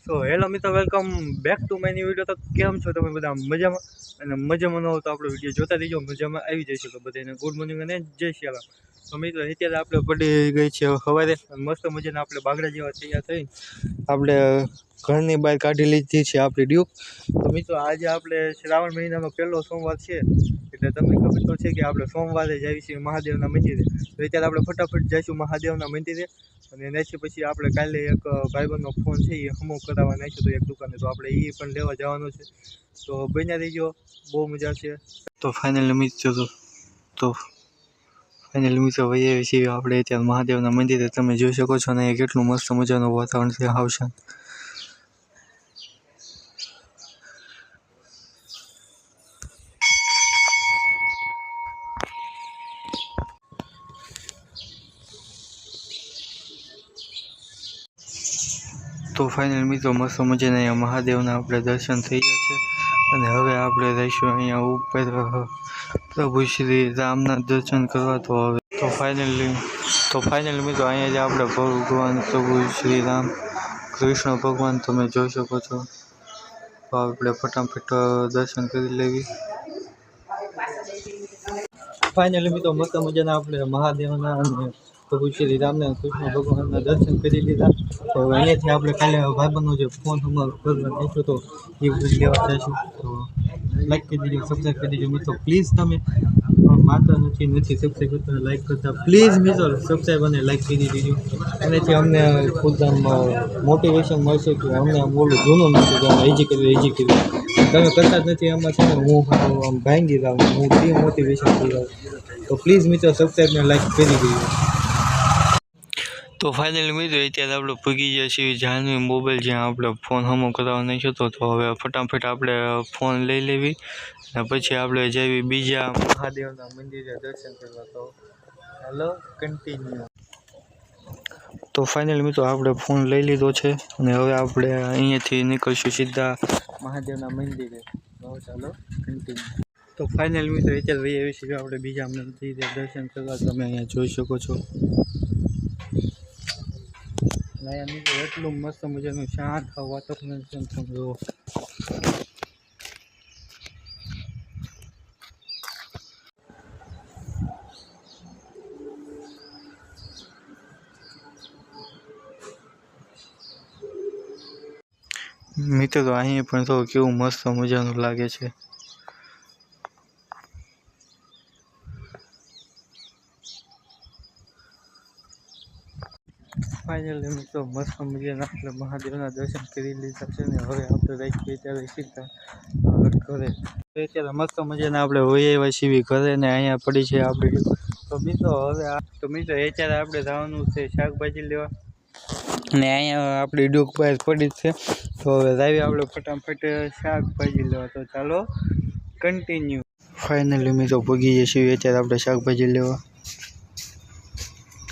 તો હેલો મિત્રો, welcome back to my new video. તો કેમ છો તમે બધા? મજામાં? અને મજામાં ન હોય તો આપણો વિડીયો જોતા રહીજો, મજામાં આવી જશે. તો બધાને ગુડ મોર્નિંગ અને જય શ્રી રામ. તો મિત્રો અત્યારે આપણે પડી ગઈ છે સવારે, મસ્ત મજાના આપણે બાગડા જેવા તૈયાર થઈ આપણે ઘરની બહાર કાઢી લીધી છે આપણી ડ્યુક. તો મિત્રો આજે આપણે શ્રાવણ મહિનાનો પહેલો સોમવાર છે, એટલે તમને ખબર તો છે કે આપણે સોમવારે જઈએ છીએ મહાદેવના મંદિરે. તો અત્યારે આપણે ફટાફટ જઈશું મહાદેવના મંદિરે, અને એનાથી પછી આપણે કાલે એક ભાઈબંધનો ફોન છે એ હમો કરાવવા નાખ્યો તો એક દુકાને, તો આપણે એ પણ લેવા જવાનું છે. તો બન્યા રહીજો, બહુ મજા છે. તો ફાઇનલી મિત્રો વહીએ છીએ આપણે અત્યારે મહાદેવના મંદિરે. તમે જોઈ શકો છો ને કેટલું મસ્ત મજાનું વાતાવરણ છે, હાવશાન. તો ફાઇનલ મિત્રો મસ્ત મજાના અહીંયા મહાદેવના આપણે દર્શન થઈ ગયા છે, અને હવે આપણે રહીશું અહીંયા ઉપર પ્રભુ શ્રી રામના દર્શન કરવા. તો ફાઇનલી મિત્રો અહીંયા જે આપણે ભગવાન પ્રભુ શ્રી રામ કૃષ્ણ ભગવાન તમે જોઈ શકો છો. તો આપણે ફટાફટ દર્શન કરી લેવી. ફાઇનલી મિત્રો મસ્ત મજાના આપણે મહાદેવના અને પ્રભુ શ્રી રામના કૃષ્ણ ભગવાનના દર્શન કરી લીધા. તો અહીંયાથી આપણે કાલે ભાઈબંધનો જે ફોન અમારો કરવા નાખ્યો તો એ લેવા જઈશું. તો લાઈક કરી દીજો, સબસ્ક્રાઈબ કરી દીજો મિત્રો પ્લીઝ. તમે માતા નથી સબસ્ક્રાઈબ કરતા, લાઈક કરતા પ્લીઝ મિત્રો. સબસ્ક્રાઈબ અને લાઈક કરી દીજો, એનાથી અમને ખુદ આમ મોટિવેશન મળશે કે અમને આમ બોલું જૂનું નથી કે આમ હજી કર્યું. તમે કરતા જ નથી એમાં છે ને હું આમ ભાંગી જાઉં, હું ડિમોટિવેશન થઈ જાઉં. તો પ્લીઝ મિત્રો સબસ્ક્રાઈબ ને લાઈક કરી દીજો. તો ફાઇનલી મિત્રો અત્યારે આપણે ભૂગી ગયા છીએ જાહ્નવી મોબાઈલ, જ્યાં આપણે ફોન હમો કરાવવા નાખ્યો હતો. તો હવે ફટાફટ આપણે ફોન લઈ લેવી અને પછી આપણે જઈએ બીજા મહાદેવના મંદિરે દર્શન કરવા. તો હેલો કન્ટિન્યુ. તો ફાઇનલી મિત્રો આપણે ફોન લઈ લીધો છે, અને હવે આપણે અહીંયાથી નીકળશું સીધા મહાદેવના મંદિરે. ચાલો કન્ટિન્યુ. તો ફાઇનલી મિત્રો અત્યારે ભાઈ એવી છે આપણે બીજા મંદિરે દર્શન કરવા. તમે અહીંયા જોઈ શકો છો. અહીંયા મિત્રો એટલું મસ્ત મજાનું શાંત વાતાવરણ છે, તમે જુઓ. મિત્રો તો અહીંયા પણ તો કેવું મસ્ત મજાનું લાગે છે. ફાઇનલી મિત્રો મસ્ત મજાના આપણે મહાદેવના દર્શન કરી લીધા છે, ને હવે આપણે રાખીએ ત્યારે સીધા ઘરે. અત્યારે મસ્ત મજાના આપણે વહી આવ્યા છીએ ઘરે, ને અહીંયા પડી છે આપણી. તો મિત્રો અત્યારે આપણે જવાનું છે શાકભાજી લેવા, અને અહીંયા આપણી ડૂક બહાર પડી છે. તો હવે લાવી આપણે ફટાફટ શાકભાજી લેવા. તો ચાલો કન્ટિન્યુ. ફાઇનલી મિત્રો ભૂગી જઈએ છીએ અત્યારે આપણે શાકભાજી લેવા,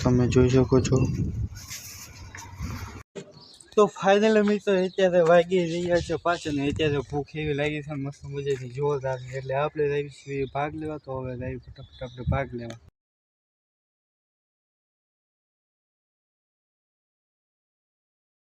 તમે જોઈ શકો છો. તો ફાઇનલી મિત્રો અત્યારે વાગી રહ્યા છે પાછળ, ને અત્યારે ભૂખ એવી લાગી છે મસ્ત મજાની જોરદાર, એટલે આપણે લાવી છીએ ભાગ લેવા. તો હવે લાવી ફટાફટ આપણે ભાગ લેવા.